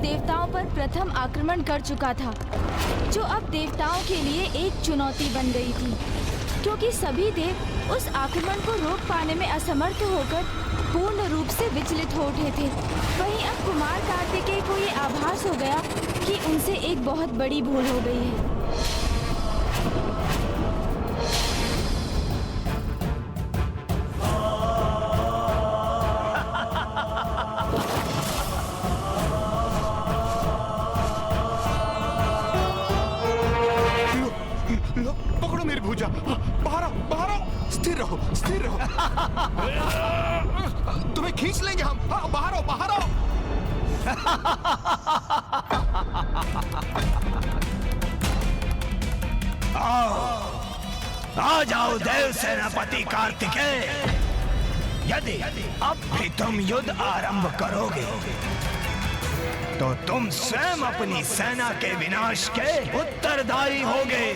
देवताओं पर प्रथम आक्रमण कर चुका था, जो अब देवताओं के लिए एक चुनौती बन गई थी, क्योंकि सभी देव उस आक्रमण को रोक पाने में असमर्थ होकर पूर्ण रूप से विचलित हो उठे थे। वहीं अब कुमार कार्तिकेय को ये आभास हो गया कि उनसे एक बहुत बड़ी भूल हो गई है। पकड़ो मेरी भुजा, बाहर आओ, बाहर आओ, स्थिर रहो, स्थिर रहो। तुम्हें खींच लेंगे हम। बाहर आओ, बाहर आओ। आ जाओ देव सेनापति कार्तिकेय। यदि अब भी तुम युद्ध आरंभ करोगे तो तुम स्वयं अपनी सेना के विनाश के उत्तरदायी होगे।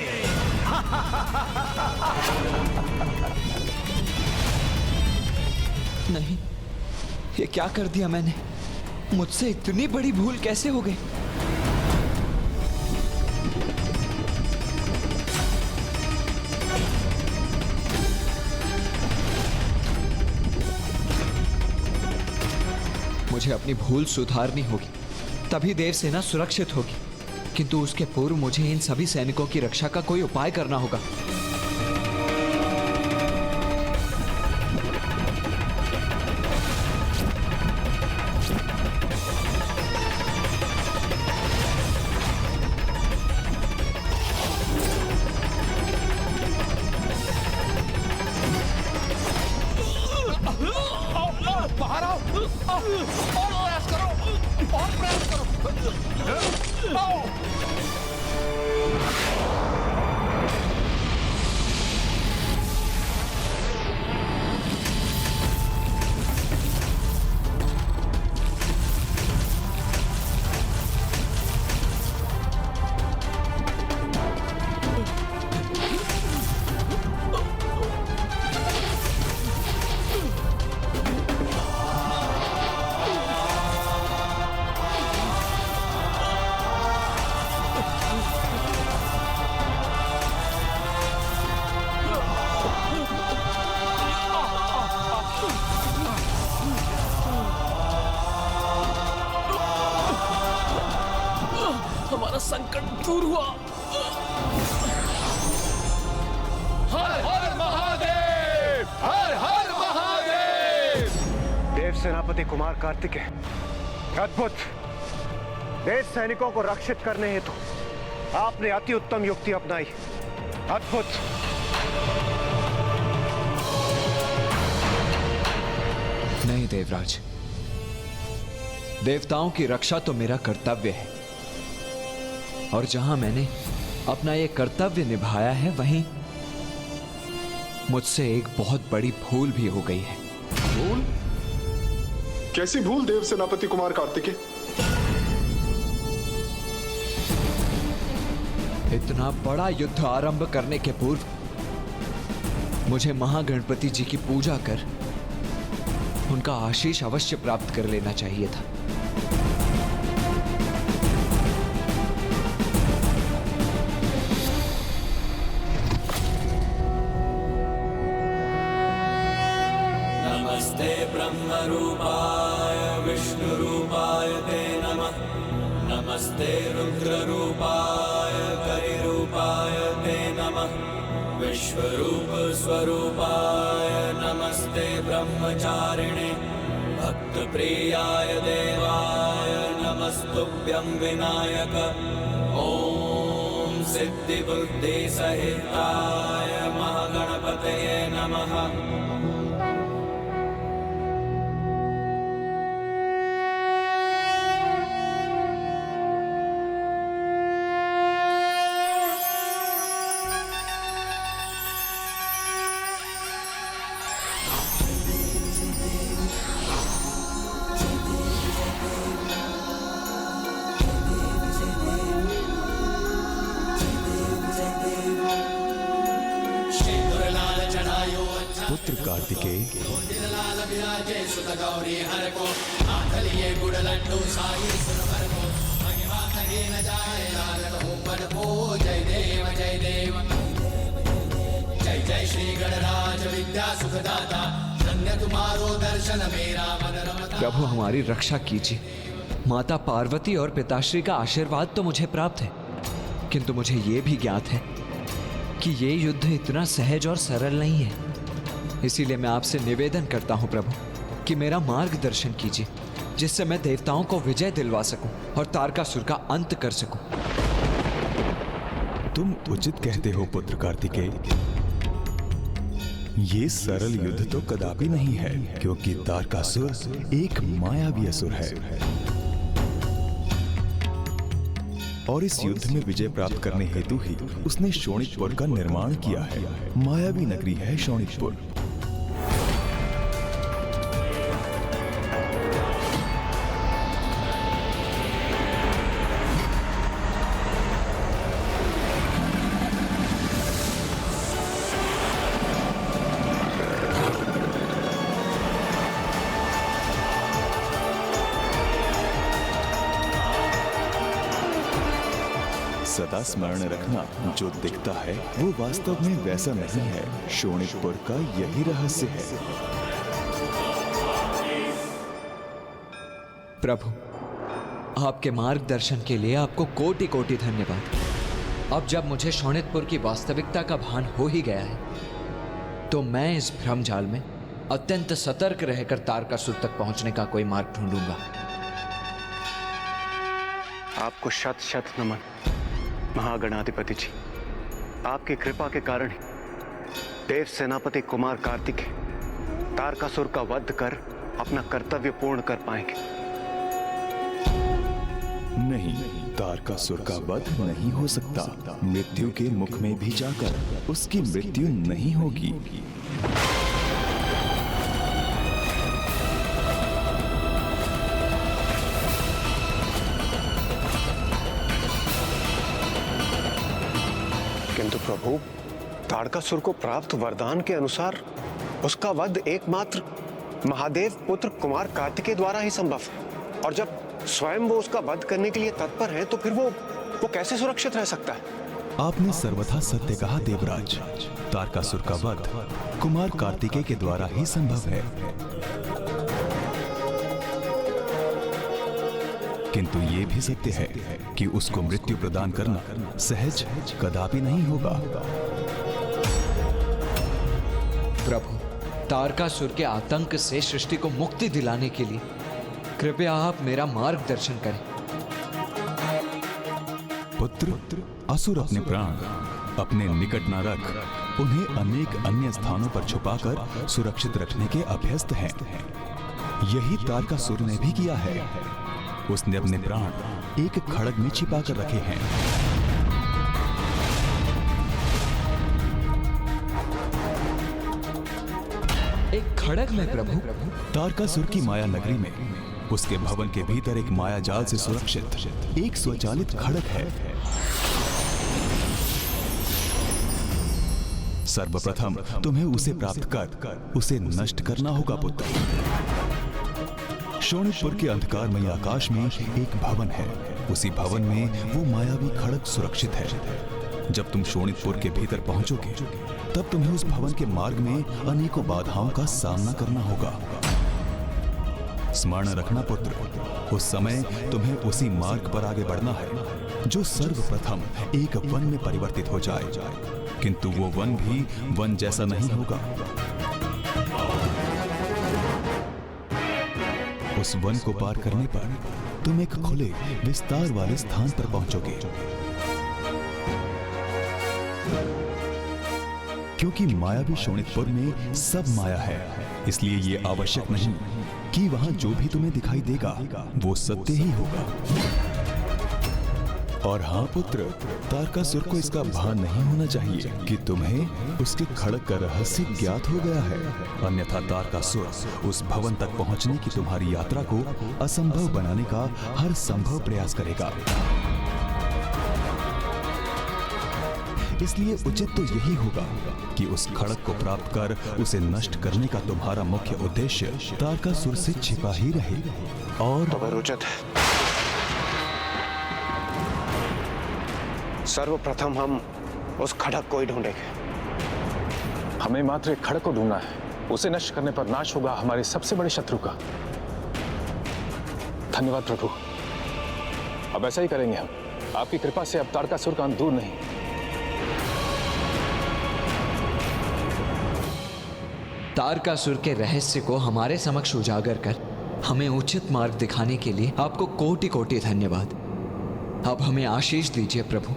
नहीं, ये क्या कर दिया मैंने? मुझसे इतनी बड़ी भूल कैसे हो गई? मुझे अपनी भूल सुधारनी होगी, तभी देवसेना सुरक्षित होगी। किंतु उसके पूर्व मुझे इन सभी सैनिकों की रक्षा का कोई उपाय करना होगा। बाहर आओ, और प्रयास करो, और प्रयास करो। हमारा संकट दूर हुआ। हर हर महादेव, हर हर महादेव। देव सेनापति कुमार कार्तिकेय, अद्भुत। देश सैनिकों को रक्षित करने हेतु आपने अति उत्तम युक्ति अपनाई। अद्भुत। नहीं देवराज, देवताओं की रक्षा तो मेरा कर्तव्य है, और जहां मैंने अपना यह कर्तव्य निभाया है, वहीं मुझसे एक बहुत बड़ी भूल भी हो गई है। भूल? कैसी भूल देव सेनापति कुमार कार्तिकेय? इतना बड़ा युद्ध आरंभ करने के पूर्व मुझे महागणपति जी की पूजा कर उनका आशीष अवश्य प्राप्त कर लेना चाहिए था। नमस्ते ब्रह्मरूपाय विष्णुरूपाय ते नमः। नमस्ते रुद्ररूपाय करिरूपाय ते नमः। विश्वरूप स्वरूपाय नमस्ते ब्रह्मचारिणे। भक्तप्रियाय देवाय नमस्तुभ्यं विनायक। ॐ सिद्धिबुद्धिसहिताय महागणपतये नमः। कार्तिकेय। जय जय श्री गणराज विद्या सुखदाता, धन्य तुम्हारो दर्शन मेरा मन रमता। प्रभु हमारी रक्षा कीजिए। माता पार्वती और पिताश्री का आशीर्वाद तो मुझे प्राप्त है, किंतु मुझे ये भी ज्ञात है कि ये युद्ध इतना सहज और सरल नहीं है। इसीलिए मैं आपसे निवेदन करता हूं प्रभु कि मेरा मार्गदर्शन कीजिए, जिससे मैं देवताओं को विजय दिलवा सकूं और तारकासुर का अंत कर सकूं। तुम उचित कहते हो पुत्र कार्तिकेय। ये सरल युद्ध तो कदापि नहीं है, क्योंकि तारकासुर एक मायावी असुर है और इस युद्ध में विजय प्राप्त करने हेतु ही उसने शोणितपुर का निर्माण किया है। मायावी नगरी है शोणितपुर। सदा स्मरण रखना, जो दिखता है वो वास्तव में वैसा नहीं है। शोणितपुर का यही रहस्य है। प्रभु, आपके मार्गदर्शन के लिए आपको कोटि कोटि धन्यवाद। अब जब मुझे शोणितपुर की वास्तविकता का भान हो ही गया है, तो मैं इस भ्रम जाल में अत्यंत सतर्क रहकर तारकासुर तक पहुंचने का कोई मार्ग ढूंढूंगा। आपको शत शत नमन महागणाधिपति जी। आपकी कृपा के कारण ही देव सेनापति कुमार कार्तिकेय तारकासुर का वध कर अपना कर्तव्य पूर्ण कर पाएंगे। नहीं, तारकासुर का वध नहीं हो सकता। मृत्यु के मुख में भी जाकर उसकी मृत्यु नहीं होगी। किंतु प्रभु, तारकासुर को प्राप्त वरदान के अनुसार उसका वध एकमात्र महादेव पुत्र कुमार कार्तिकेय द्वारा ही संभव है। और जब स्वयं वो उसका वध करने के लिए तत्पर है, तो फिर वो कैसे सुरक्षित रह सकता है? आपने सर्वथा सत्य कहा देवराज। तारकासुर का वध कुमार कार्तिकेय के द्वारा ही संभव है, किंतु ये भी सत्य है कि उसको मृत्यु प्रदान करना सहज कदापि नहीं होगा। प्रभु, तारकासुर के आतंक से सृष्टि को मुक्ति दिलाने के लिए कृपया आप मेरा मार्गदर्शन करें। पुत्र, असुर अपने प्राण अपने निकट न रख उन्हें अनेक अन्य स्थानों पर छुपाकर सुरक्षित रखने के अभ्यस्त हैं। यही तारकासुर ने भी किया है। उसने अपने प्राण एक खड़ग में छिपा कर रखे हैं। एक खड़ग में प्रभु? तारकासुर की माया नगरी में उसके भवन के भीतर एक माया जाल से सुरक्षित एक स्वचालित खड़ग है। सर्वप्रथम तुम्हें उसे प्राप्त कर उसे नष्ट करना होगा पुत्र। शोणितपुर के अंधकारमय आकाश में एक भवन है। उसी भवन में वो मायावी खड़ग सुरक्षित है। जब तुम शोणितपुर के भीतर पहुंचोगे, तब तुम्हें उस भवन के मार्ग में अनेकों बाधाओं का सामना करना होगा। स्मरण रखना पुत्र, उस समय तुम्हें उसी मार्ग पर आगे बढ़ना है जो सर्वप्रथम एक वन में परिवर्तित हो जाए। किंतु वो वन भी वन जैसा नहीं होगा। उस वन को पार करने पर तुम एक खुले विस्तार वाले स्थान पर पहुंचोगे। क्योंकि मायावी शोणितपुर में सब माया है, इसलिए ये आवश्यक नहीं कि वहां जो भी तुम्हें दिखाई देगा वो सत्य ही होगा। और हाँ पुत्र, तारकासुर को इसका भान नहीं होना चाहिए कि तुम्हें उसके खड़ग का रहस्य ज्ञात हो गया है। अन्यथा तारकासुर उस भवन तक पहुंचने की तुम्हारी यात्रा को असंभव बनाने का हर संभव प्रयास करेगा। इसलिए उचित तो यही होगा कि उस खड़क को प्राप्त कर उसे नष्ट करने का तुम्हारा मुख्य उद्देश्य तारकासुर से छिपा ही रहे। और तो फिर उचित है। सर्वप्रथम हम उस खड़क को ही ढूंढेंगे। हमें मात्र एक खड़क को ढूंढना है, उसे नष्ट करने पर नाश होगा हमारे सबसे बड़े शत्रु का। धन्यवाद प्रभु, अब ऐसा ही करेंगे हम। आपकी कृपा से अब तारकासुर का अंत दूर नहीं। तारकासुर के रहस्य को हमारे समक्ष उजागर कर हमें उचित मार्ग दिखाने के लिए आपको कोटि कोटि धन्यवाद। अब हमें आशीष दीजिए प्रभु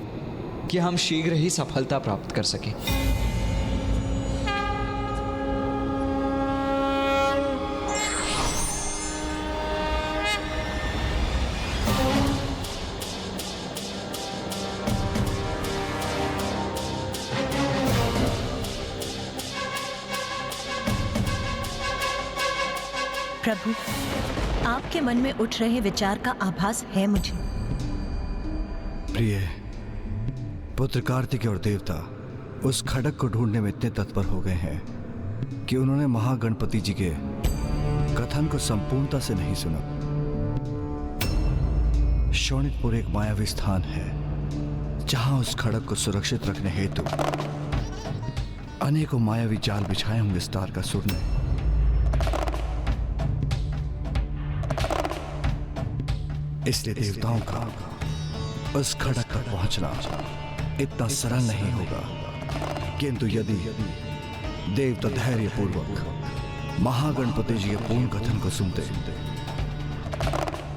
कि हम शीघ्र ही सफलता प्राप्त कर सकें। प्रभु, आपके मन में उठ रहे विचार का आभास है मुझे। प्रिय पुत्र कार्तिकेय और देवता उस खड़क को ढूंढने में इतने तत्पर हो गए हैं कि उन्होंने महागणपति जी के कथन को संपूर्णता से नहीं सुना। शोणितपुर एक मायावी स्थान है जहां उस खड़क को सुरक्षित रखने हेतु अनेकों मायावी जाल बिछाए होंगे इस तारकासुर ने। इसलिए देवताओं का उस खड़क तक पहुंचना इतना सरल नहीं होगा, किंतु यदि देवता धैर्यपूर्वक महागणपति जी के पूर्ण कथन को सुनते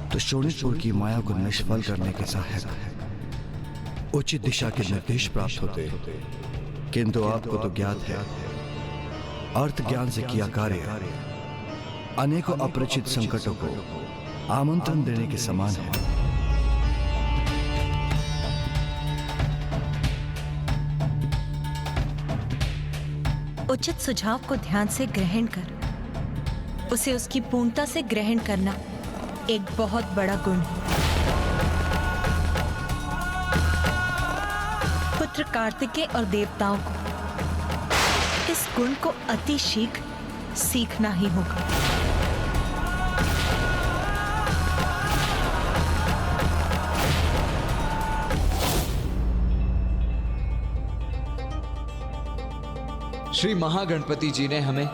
तो शोणितपुर की माया को निष्फल करने के सहायक उचित दिशा के निर्देश प्राप्त होते। किंतु आपको तो ज्ञात है, अर्थ ज्ञान से किया कार्य अनेकों अपरिचित संकटों को आमंत्रण देने के समान है। उचित सुझाव को ध्यान से ग्रहण कर उसे उसकी पूर्णता से ग्रहण करना एक बहुत बड़ा गुण है। पुत्र कार्तिकेय और देवताओं को इस गुण को अति शीघ्र सीखना ही होगा। श्री महागणपति जी ने हमें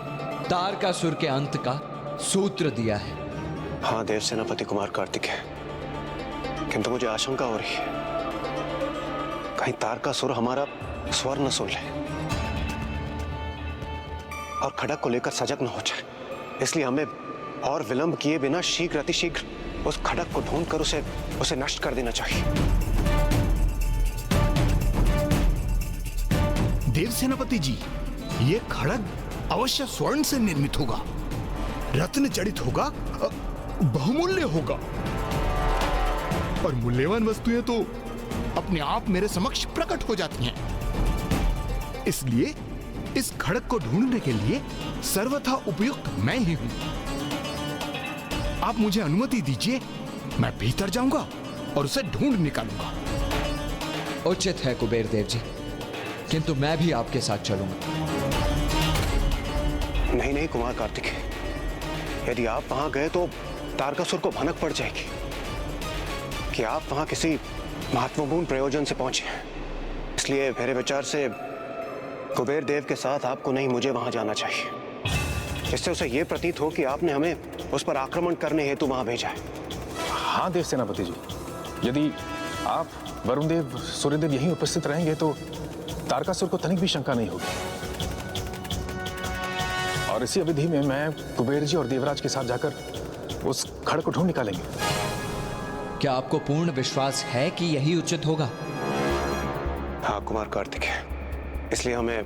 तारकासुर के अंत का सूत्र दिया है। हाँ देव सेनापति कुमार कार्तिकेय, किंतु मुझे आशंका हो रही है कहीं तारकासुर हमारा स्वर न सुन ले और खड़क को लेकर सजग न हो जाए। इसलिए हमें और विलंब किए बिना शीघ्र अतिशीघ्र उस खड़क को ढूंढकर उसे नष्ट कर देना चाहिए। देव सेनापति जी, ये खड़ग अवश्य स्वर्ण से निर्मित होगा, रत्न जड़ित होगा, बहुमूल्य होगा। और मूल्यवान वस्तुएं तो अपने आप मेरे समक्ष प्रकट हो जाती हैं। इसलिए इस खड़ग को ढूंढने के लिए सर्वथा उपयुक्त मैं ही हूं। आप मुझे अनुमति दीजिए, मैं भीतर जाऊंगा और उसे ढूंढ निकालूंगा। उचित है कुबेर देव जी, किंतु मैं भी आपके साथ चलूंगा। नहीं नहीं कुमार कार्तिकेय, यदि आप वहां गए तो तारकासुर को भनक पड़ जाएगी कि आप वहां किसी महत्वपूर्ण प्रयोजन से पहुंचे। इसलिए मेरे विचार से कुबेर देव के साथ आपको नहीं, मुझे वहां जाना चाहिए, जिससे उसे यह प्रतीत हो कि आपने हमें उस पर आक्रमण करने हेतु वहां भेजा है। हाँ देव सेनापति जी, यदि आप वरुण देव, सूर्यदेव यहीं उपस्थित रहेंगे तो तारकासुर को तनिक भी शंका नहीं होगी। और इसी अवधि में मैं कुबेर जी और देवराज के साथ जाकर उस खड़क को ढूंढ निकालेंगे। क्या आपको पूर्ण विश्वास है कि यही उचित होगा? हाँ कुमार कार्तिकेय, इसलिए हमें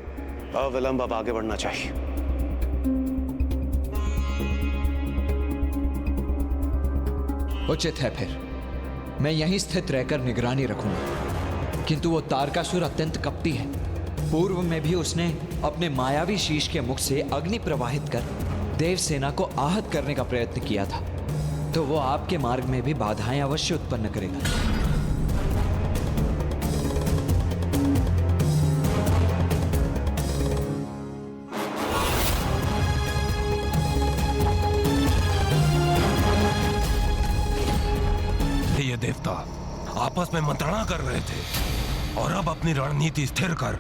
अविलंब अब आगे बढ़ना चाहिए। उचित है, फिर मैं यहीं स्थित रहकर निगरानी रखूंगा। किंतु वो तारकासुर अत्यंत कपटी है। पूर्व में भी उसने अपने मायावी शीश के मुख से अग्नि प्रवाहित कर देवसेना को आहत करने का प्रयत्न किया था, तो वो आपके मार्ग में भी बाधाएं अवश्य उत्पन्न करेगा। आपस में मंत्रणा कर रहे थे और अब अपनी रणनीति स्थिर कर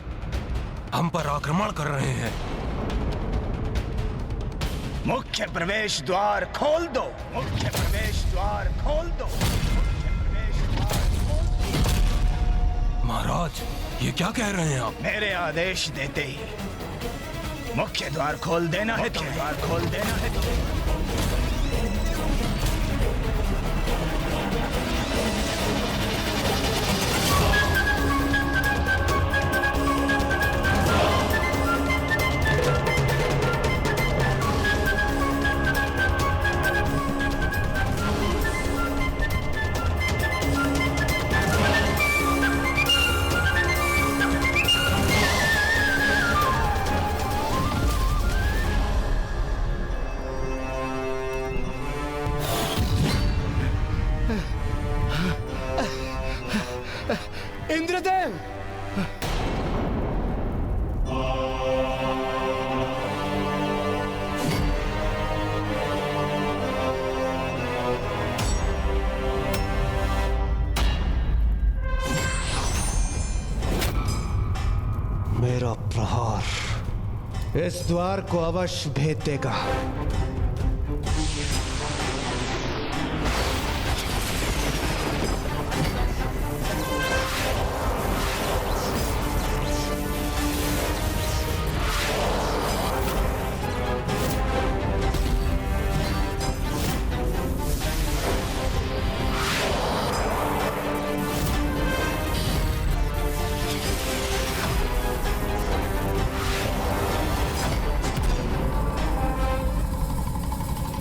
हम पर आक्रमण कर रहे हैं। मुख्य प्रवेश द्वार खोल दो। मुख्य प्रवेश द्वार खोल दो। मुख्य प्रवेश द्वार खोल दो। महाराज, ये क्या कह रहे हैं आप? मेरे आदेश देते ही मुख्य द्वार खोल देना है। मुख्य द्वार खोल देना है। इंद्रदेव! मेरा प्रहार इस द्वार को अवश्य भेद देगा।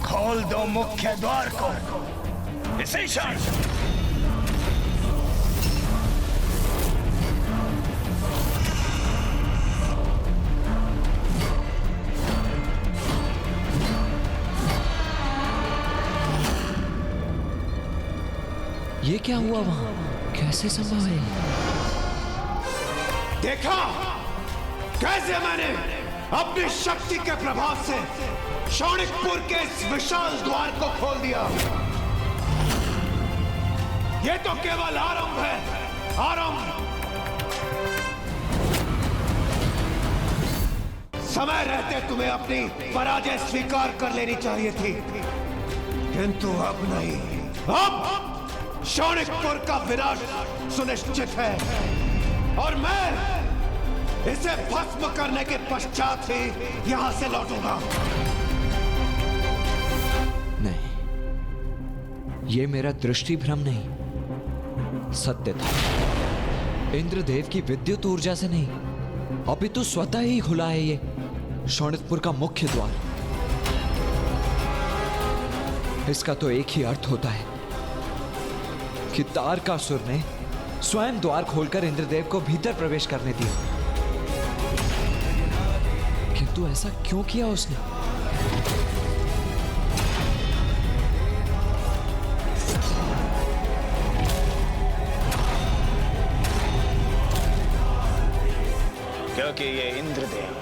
खोल दो मुख्य द्वार को। इसी क्षण ये क्या हुआ वहां? कैसे संभव है? देखा कैसे मैंने अपनी शक्ति के प्रभाव से शौणिकपुर के इस विशाल द्वार को खोल दिया। ये तो केवल आरंभ है, आरंभ। समय रहते तुम्हें अपनी पराजय स्वीकार कर लेनी चाहिए थी, किंतु अब नहीं। अब शौणिकपुर का विनाश सुनिश्चित है और मैं इसे भस्म करने के पश्चात ही यहां से लौटूंगा। नहीं, ये मेरा दृष्टि भ्रम नहीं, सत्य था। इंद्रदेव की विद्युत ऊर्जा से नहीं, अपितु स्वतः ही खुला है ये शौणिकपुर का मुख्य द्वार। इसका तो एक ही अर्थ होता है कि तारकासुर ने स्वयं द्वार खोलकर इंद्रदेव को भीतर प्रवेश करने दिया। किंतु ऐसा क्यों किया उसने? क्योंकि ये इंद्रदेव,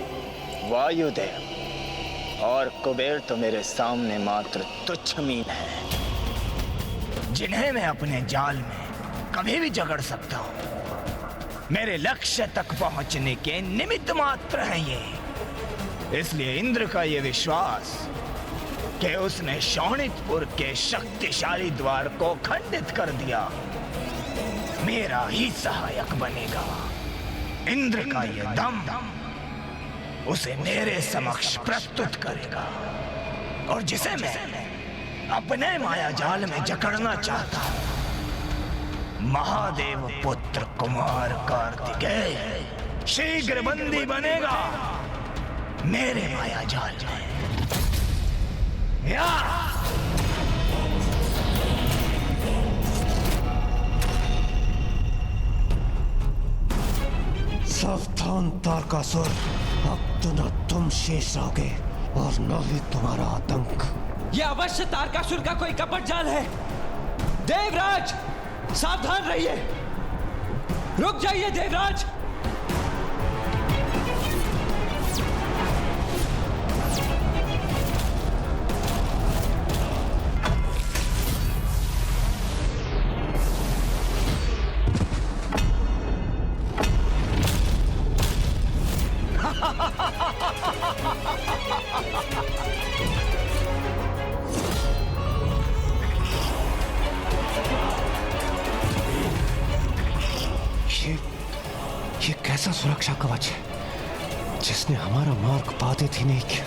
वायुदेव और कुबेर तो मेरे सामने मात्र तुच्छ मीन है, जिन्हें मैं अपने जाल में कभी भी जकड़ सकता हूं। मेरे लक्ष्य तक पहुंचने के निमित्त मात्र हैं ये। इसलिए इंद्र का ये विश्वास कि उसने शौणिकपुर के शक्तिशाली द्वार को खंडित कर दिया, मेरा ही सहायक बनेगा। इंद्र का ये दम उसे मेरे समक्ष प्रस्तुत करेगा, और जिसे मैं अपने माया जाल में जकड़ना चाहता हूं, महादेव पुत्र कुमार कार्तिकेय शीघ्र बंदी बनेगा मेरे माया जाल में। या सावधान तारकासुर, अब तो न तुम शेष रहोगे और न ही तुम्हारा आतंक। ये अवश्य तारकासुर का कोई कपट जाल है। देवराज, सावधान रहिए। रुक जाइए देवराज। ऐसा सुरक्षा कवच है जिसने हमारा मार्ग बाधित ही नहीं किया,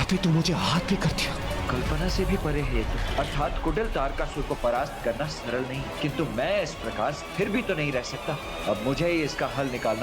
अभी तो मुझे हाथ भी कर दिया। कल्पना से भी परे है, अर्थात कुटिल तारकासुर को परास्त करना सरल नहीं, किंतु मैं इस प्रकार स्थिर भी तो नहीं रह सकता। अब मुझे ही इसका हल निकालना